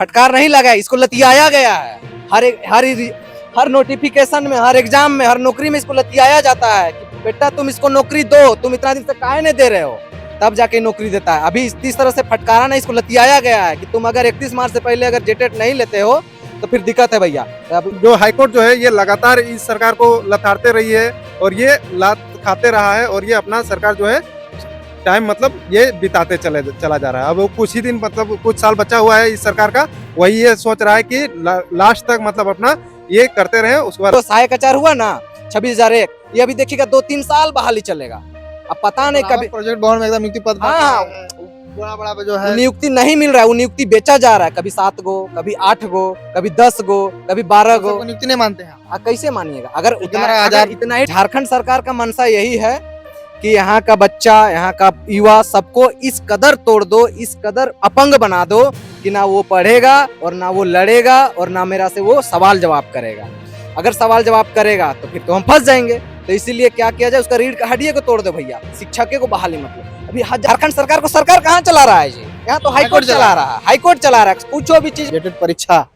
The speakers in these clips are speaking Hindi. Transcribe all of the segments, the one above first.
फटकार नहीं लगा है, इसको लतियाया गया है। हर नोटिफिकेशन में, हर एग्जाम में, हर नौकरी में इसको लतियाया जाता है कि बेटा तुम इसको नौकरी दो, तुम इतना दिन से काहे नहीं दे रहे हो, तब जाके नौकरी देता है। अभी इस तरह से फटकारा नहीं, इसको लतियाया गया है कि तुम अगर 31 मार्च से पहले अगर जेटेट नहीं लेते हो तो फिर दिक्कत है भैया। जो हाईकोर्ट जो है ये लगातार इस सरकार को लताड़ते रही है और ये लात खाते रहा है और ये अपना सरकार जो है टाइम मतलब ये बिताते चला जा रहा है। अब वो कुछ ही दिन मतलब कुछ साल बचा हुआ है इस सरकार का, वही ये सोच रहा है कि लास्ट तक मतलब अपना ये करते रहे। उसके बाद तो सहायक आचार हुआ ना 26,001, ये अभी देखिएगा 2-3 साल बहाली चलेगा। अब पता नहीं कभी प्रोजेक्ट भवन में एकदम नियुक्ति पद बड़ा जो है नियुक्ति नहीं मिल रहा है, वो नियुक्ति बेचा जा रहा है, कभी 7 गो, कभी 8 गो, कभी 10 गो, कभी 12 गो। नियुक्ति नहीं मानते हैं। कैसे मानिएगा? अगर 11,000 इतना ही झारखंड सरकार का मंशा यही है कि यहाँ का बच्चा, यहाँ का युवा सबको इस कदर तोड़ दो, इस कदर अपंग बना दो कि ना वो पढ़ेगा और ना वो लड़ेगा और ना मेरा से वो सवाल जवाब करेगा। अगर सवाल जवाब करेगा तो फिर तो हम फंस जाएंगे। तो इसीलिए क्या किया जाए, उसका रीढ़ का हड्डियों को तोड़ दो भैया, शिक्षक को बहाली मतलब। अभी झारखंड सरकार को सरकार कहाँ चला रहा है जी? यहाँ तो हाईकोर्ट चला रहा है, हाईकोर्ट चला रहा है। पूछो भी चीज। जेटेट परीक्षा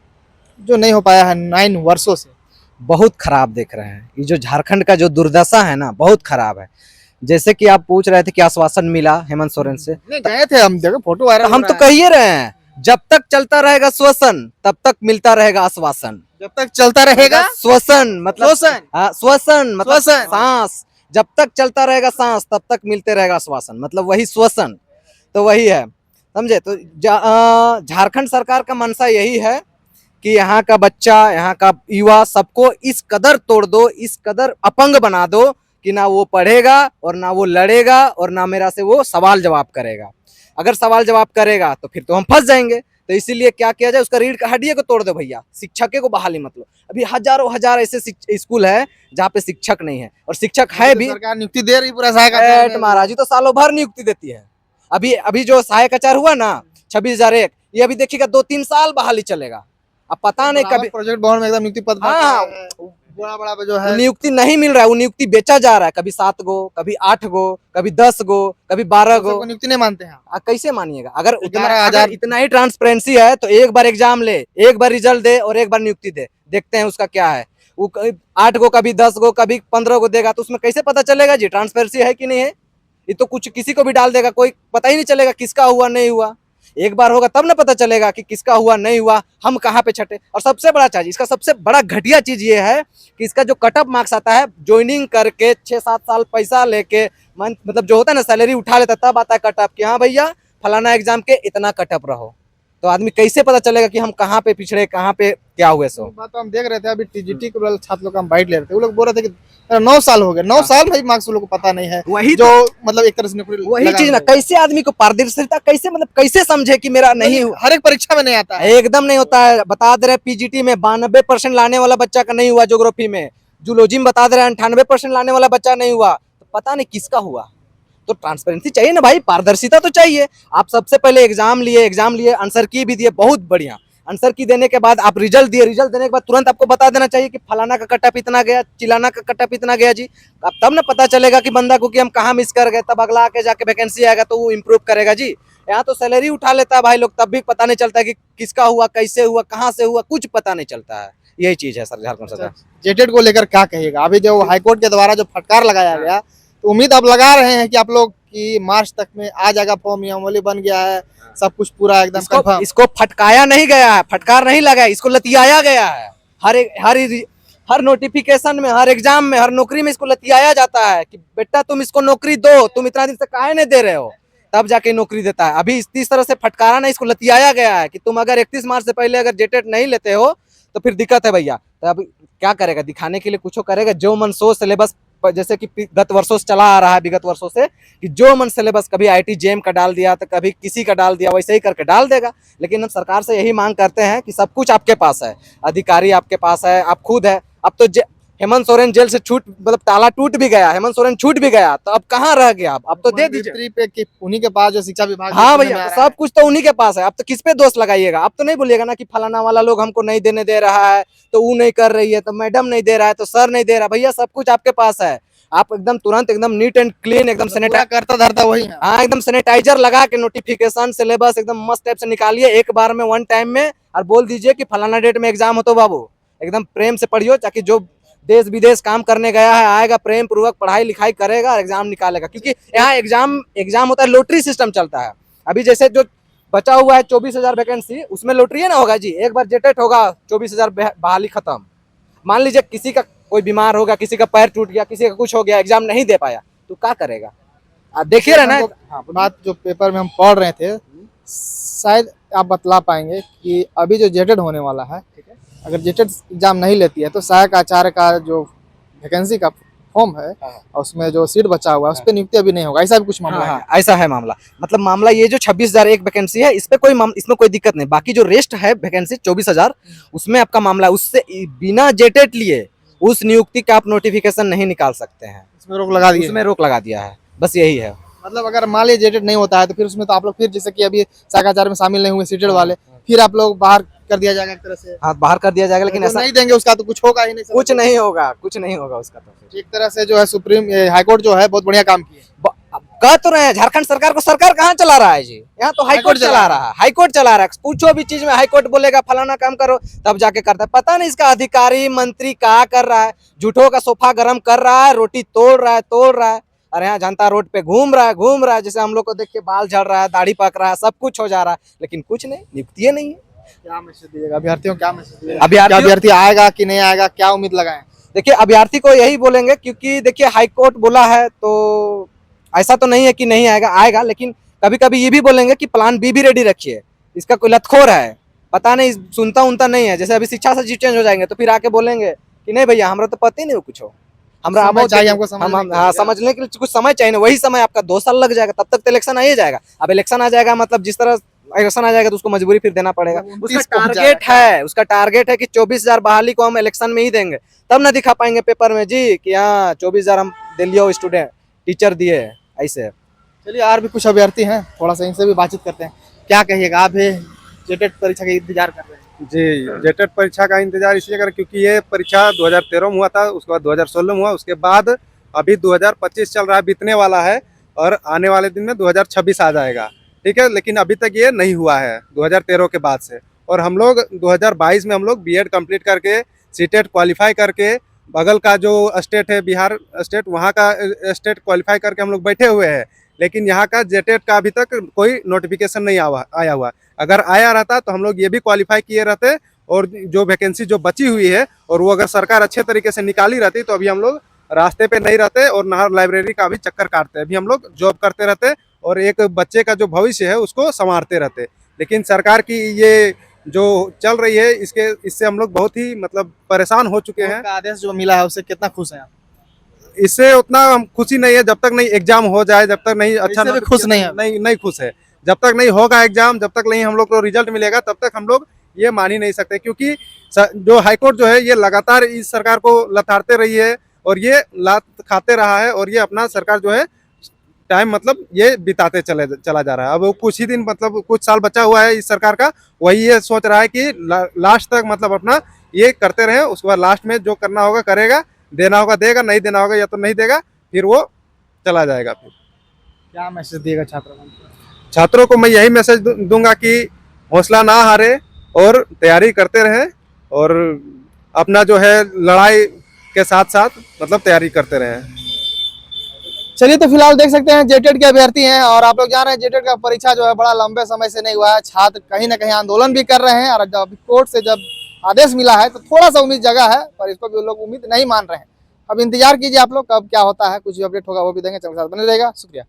जो नहीं हो पाया है 9 वर्षों से, बहुत खराब देख रहे हैं। ये जो झारखंड का जो दुर्दशा है ना, बहुत खराब है। जैसे कि आप पूछ रहे थे कि आश्वासन मिला हेमंत सोरेन से, गए थे हम, देखो फोटो वायरल। हम तो कह ही रहे हैं, जब तक चलता रहेगा श्वसन तब तक मिलता रहेगा आश्वासन। जब तक चलता रहेगा श्वसन मतलब श्वसन मतलब श्वसन। सांस, जब तक चलता रहेगा सांस तब तक मिलते रहेगा आश्वासन, मतलब वही श्वसन। तो वही है, समझे? तो झारखंड सरकार का मंशा यही है कि यहाँ का बच्चा, यहाँ का युवा सबको इस कदर तोड़ दो, इस कदर अपंग बना दो कि ना वो पढ़ेगा और ना वो लड़ेगा और ना मेरा से वो सवाल जवाब करेगा। अगर सवाल जवाब करेगा तो फिर तो हम फंस जाएंगे। तो इसीलिए क्या किया जाए, उसका रीढ़ का हड्डियों को तोड़ दो भैया, शिक्षक को बहाली मतलब। अभी हजारों हजार ऐसे स्कूल है जहाँ पे शिक्षक नहीं है, और शिक्षक है भी। सरकार नियुक्ति दे रही पूरा सहायक महाराज जी तो सालों भर नियुक्ति देती है। अभी जो सहायक आचार हुआ ना 26,001, ये अभी देखिएगा 2-3 साल बहाली चलेगा। अब पता नहीं कभी प्रोजेक्ट भवन में एकदम नियुक्ति पद बड़ा जो है नियुक्ति नहीं मिल रहा है, वो नियुक्ति बेचा जा रहा है, कभी 7 गो, कभी 8 गो, कभी 10 गो, कभी 12 गो। नियुक्ति नहीं मानते हैं। कैसे मानिएगा? अगर 11,000 इतना ही ट्रांसपेरेंसी है तो एक बार एग्जाम ले, एक बार रिजल्ट दे और एक बार नियुक्ति दे, देखते हैं उसका क्या है। वो 8 गो, कभी 10 गो, कभी 15 गो देगा, तो उसमें कैसे पता चलेगा जी ट्रांसपेरेंसी है कि नहीं है? ये तो कुछ किसी को भी डाल देगा, कोई पता ही नहीं चलेगा किसका हुआ नहीं हुआ। एक बार होगा तब ना पता चलेगा कि किसका हुआ नहीं हुआ, हम कहाँ पे छटे। और सबसे बड़ा चीज, इसका सबसे बड़ा घटिया चीज ये है कि इसका जो कट ऑफ मार्क्स आता है, ज्वाइनिंग करके 6-7 साल पैसा लेके मतलब जो होता है ना सैलरी उठा लेता, तब आता है कट ऑफ कि हाँ भैया फलाना एग्जाम के इतना कट ऑफ रहो। तो आदमी कैसे पता चलेगा कि हम कहाँ पे पिछड़े, कहाँ पे क्या हुए। सो बात तो हम देख रहे थे, अभी टीजीटी के छात्र लोग हम बाइट ले रहे थे, वो लोग बोल रहे थे कि 9 साल हो गए, 9 साल में मार्क्स लोग को पता नहीं है। वही जो मतलब एक तरह से वही चीज ना, कैसे आदमी को पारदर्शिता, कैसे मतलब कैसे समझे कि मेरा नहीं हुआ। हर एक परीक्षा में नहीं आता है, एकदम नहीं होता है। बता दे रहे पीजीटी में 92% लाने वाला बच्चा का नहीं हुआ, ज्योग्राफी में, जूलॉजी में बता दे रहे 98% लाने वाला बच्चा नहीं हुआ, तो पता नहीं किसका हुआ। तो ट्रांसपेरेंसी चाहिए ना भाई, पारदर्शिता तो चाहिए। आप सबसे पहले एग्जाम लिए, आंसर की भी दिए, बहुत बढ़िया। आंसर की देने के बाद आप रिजल्ट दिए, रिजल्ट देने के बाद तुरंत आपको बता देना चाहिए कि फलाना का कट ऑफ इतना गया, चिलाना का कट ऑफ इतना गया जी। अब तब ना पता चलेगा कि बंदा को कि हम कहाँ मिस कर गए, तब अगला आके जाके वैकेंसी आएगा तो वो इम्प्रूव करेगा जी। यहाँ तो सैलरी उठा लेता है भाई लोग, तब भी पता नहीं चलता है कि किसका हुआ, कैसे हुआ, कहाँ से हुआ, कुछ पता नहीं चलता है। यही चीज है सर झारखंड सरकार। जेटेट को लेकर क्या कहेगा? अभी जो हाईकोर्ट के द्वारा जो फटकार लगाया गया, तो उम्मीद आप लगा रहे हैं कि आप लोग कि मार्च तक में आ जाएगा, फॉर्म नियमावली बन गया है, सब कुछ पूरा एकदम कंफर्म। इसको फटकाया नहीं गया है, फटकार नहीं लगा है, इसको लतियाया गया है। हर नोटिफिकेशन में, हर एग्जाम में, हर नौकरी में इसको लतियाया जाता है कि बेटा तुम इसको नौकरी दो, तुम इतना दिन से काहे नहीं दे रहे हो, तब जाके नौकरी देता है। अभी इस तरह से फटकारा नहीं, इसको लतियाया गया है कि तुम अगर 31 मार्च से पहले अगर जेटेट नहीं लेते हो तो फिर दिक्कत है भैया। तो अब क्या करेगा? दिखाने के लिए कुछ करेगा, जो मन सो सिलेबस, जैसे कि गत वर्षों से चला आ रहा है, विगत वर्षों से कि जो मन सिलेबस, कभी आईटी जेम का डाल दिया तो कभी किसी का डाल दिया, वैसे ही करके डाल देगा। लेकिन हम सरकार से यही मांग करते हैं कि सब कुछ आपके पास है, अधिकारी आपके पास है, आप खुद है। अब तो हेमंत सोरेन जेल से छूट, मतलब ताला टूट भी गया, हेमंत सोरेन छूट भी गया, तो अब कहाँ रह गया? अब तो दे दीजिए उन्हीं के पास जो शिक्षा विभाग। हाँ भैया, सब कुछ तो उन्हीं के पास है। अब तो किस पे दोष लगाइएगा? अब तो नहीं बोलिएगा ना कि फलाना वाला लोग हमको नहीं देने दे रहा है, तो वो नहीं कर रही है, तो मैडम नहीं दे रहा है, तो सर नहीं दे रहा। भैया सब कुछ आपके पास है। आप एकदम तुरंत एकदम नीट एंड क्लीन एकदम पूरा करता धरता वही है। हाँ एकदम सैनिटाइजर लगा के नोटिफिकेशन सिलेबस एकदम मस्त टाइप से निकालिए एक बार में, वन टाइम में, और बोल दीजिए कि फलाना डेट में एग्जाम हो तो बाबू एकदम प्रेम से पढ़ियो, ताकि जो देश विदेश काम करने गया है आएगा, प्रेम पूर्वक पढ़ाई लिखाई करेगा और एग्जाम निकालेगा। क्योंकि यहाँ एग्जाम होता है, लॉटरी सिस्टम चलता है। अभी जैसे जो बचा हुआ है 24,000 वैकेंसी, उसमें लॉटरी है ना होगा जी, एक बार जेटेट होगा 24,000 बहाली खत्म। मान लीजिए किसी का कोई बीमार होगा, किसी का पैर टूट गया, किसी का कुछ हो गया, एग्जाम नहीं दे पाया, तो क्या करेगा? आप देखिए रहे ना। हाँ, बात जो पेपर में हम पढ़ रहे थे, शायद आप बतला पाएंगे कि अभी जो जेटेड होने वाला है, अगर जेटेड एग्जाम नहीं लेती है तो सहायक आचार्य का जो वैकेंसी का फॉर्म है और उसमें जो सीट बचा हुआ है उस पर नियुक्ति अभी नहीं होगा, ऐसा भी कुछ मामला है। ऐसा है मामला। मतलब मामला ये जो 26,001 वैकेंसी है, इस पे इसमें कोई दिक्कत नहीं। बाकी जो रेस्ट है वैकेंसी 24,000, उसमें आपका मामला, उससे बिना जेटेट लिए उस नियुक्ति का आप नोटिफिकेशन नहीं निकाल सकते हैं। इसमें रोक लगा दी, उसमें रोक लगा दिया है, बस यही है। मतलब अगर मान लीजिए जेटेड नहीं होता है तो फिर उसमें तो आप लोग फिर जैसे कि अभी सहायक आचार्य में शामिल नहीं हुए सीटेड वाले, फिर आप लोग बाहर कर दिया जाएगा एक तरह से। हाँ बाहर कर दिया जाएगा, लेकिन जो ऐसा नहीं देंगे उसका तो कुछ होगा ही नहीं। कुछ नहीं होगा, कुछ नहीं होगा उसका। तो फिर एक तरह से जो है सुप्रीम हाईकोर्ट जो है बहुत बढ़िया काम किया है। कह तो रहे हैं झारखंड सरकार को, सरकार कहाँ चला रहा है जी? यहाँ तो हाईकोर्ट चला रहा है, हाईकोर्ट चला रहा है। पूछो भी चीज में हाईकोर्ट बोलेगा फलाना काम करो, तब जाके करता है। पता नहीं इसका अधिकारी मंत्री क्या कर रहा है, झूठों का सोफा गर्म कर रहा है, रोटी तोड़ रहा है। और यहाँ जनता रोड पे घूम रहा है, जैसे हम लोग को देख के बाल झड़ रहा है, दाढ़ी पक रहा है, सब कुछ हो जा रहा है, लेकिन कुछ नहीं, नियुक्ति नहीं है। क्या मैसेज दीजिएगा अभ्यर्थियों, क्या मैसेज दीजिएगा? अभ्यर्थी अभ्यर्थी आएगा कि नहीं आएगा, क्या उम्मीद लगाएं? देखिए अभ्यर्थी को यही बोलेंगे, क्योंकि देखिए हाईकोर्ट बोला है तो ऐसा तो नहीं है कि नहीं आएगा, लेकिन कभी कभी ये भी बोलेंगे कि प्लान बी भी रेडी रखिए। इसका कोई लतखोर है, पता नहीं, सुनता उनता नहीं है। जैसे अभी शिक्षा सचिव चेंज हो जाएंगे तो फिर आके बोलेंगे कि नहीं भैया हमरा तो पता ही नहीं हो कुछ हो, हमरा समय चाहिए हमको समझने के लिए कुछ समय चाहिए ना। वही समय आपका 2 साल लग जाएगा, तब तक तो इलेक्शन आ ही जाएगा। अब इलेक्शन आ जाएगा मतलब जिस तरह इलेक्शन आ जाएगा तो उसको मजबूरी फिर देना पड़ेगा। उसका टारगेट है कि 24,000 बहाली को हम इलेक्शन में ही देंगे, तब ना दिखा पाएंगे पेपर में जी कि हाँ 24,000 हम दिल्ली स्टूडेंट टीचर दिए। ऐसे चलिए और भी कुछ अभ्यर्थी हैं, थोड़ा सा इनसे भी बातचीत करते हैं। क्या कहिएगा, आप भी जेटेट परीक्षा का इंतजार कर रहे हैं? जी, जेटेट परीक्षा का इंतजार इसलिए कर, क्योंकि ये परीक्षा 2013 में हुआ था, उसके बाद 2016 में हुआ, उसके बाद अभी 2025 चल रहा है, बीतने वाला है, और आने वाले दिन में 2026 आ जाएगा। ठीक है, लेकिन अभी तक ये नहीं हुआ है 2013 के बाद से। और हम लोग 2022 में हम लोग बीएड कंप्लीट करके सीटेट क्वालिफाई करके, बगल का जो स्टेट है बिहार स्टेट, वहाँ का स्टेट क्वालिफाई करके हम लोग बैठे हुए हैं। लेकिन यहाँ का जेटेट का अभी तक कोई नोटिफिकेशन नहीं आया हुआ। अगर आया रहता तो हम लोग ये भी क्वालिफाई किए रहते, और जो वैकेंसी जो बची हुई है और वो अगर सरकार अच्छे तरीके से निकाली रहती तो अभी हम लोग रास्ते पे नहीं रहते और ना लाइब्रेरी का भी चक्कर काटते। अभी हम लोग जॉब करते रहते और एक बच्चे का जो भविष्य है उसको संवारते रहते। लेकिन सरकार की ये जो चल रही है इससे हम लोग बहुत ही मतलब परेशान हो चुके हैं। आदेश जो मिला है उससे कितना खुश हैं आप? इससे उतना खुशी नहीं है जब तक नहीं एग्जाम हो जाए, जब तक नहीं अच्छा भी खुश नहीं है। नहीं खुश है। जब तक नहीं होगा एग्जाम, जब तक नहीं हम लोग को रिजल्ट मिलेगा, तब तक हम लोग ये मान ही नहीं सकते। क्योंकि जो हाईकोर्ट जो है ये लगातार इस सरकार को लताड़ते रही है और ये लात खाते रहा है, और ये अपना सरकार जो है टाइम मतलब ये बिताते चला जा रहा है। अब वो कुछ ही दिन मतलब कुछ साल बचा हुआ है इस सरकार का, वही ये सोच रहा है कि लास्ट तक मतलब अपना ये करते रहे, उसके बाद लास्ट में जो करना होगा करेगा, देना होगा देगा, नहीं देना होगा या तो नहीं देगा, फिर वो चला जाएगा। फिर क्या मैसेज दिएगा छात्रों को? छात्रों को मैं यही मैसेज दूंगा कि हौसला ना हारे और तैयारी करते रहें, और अपना जो है लड़ाई के साथ साथ मतलब तैयारी करते रहें। चलिए, तो फिलहाल देख सकते हैं जेटेट के अभ्यर्थी हैं, और आप लोग जान रहे हैं जेटेट का परीक्षा जो है बड़ा लंबे समय से नहीं हुआ है। छात्र कहीं ना कहीं आंदोलन भी कर रहे हैं, और जब कोर्ट से जब आदेश मिला है तो थोड़ा सा उम्मीद जगह है, पर इसको भी लोग उम्मीद नहीं मान रहे हैं। अब इंतजार कीजिए आप लोग कब क्या होता है, कुछ भी अपडेट होगा वो भी देंगे। चैनल के साथ बने रहेगा। शुक्रिया।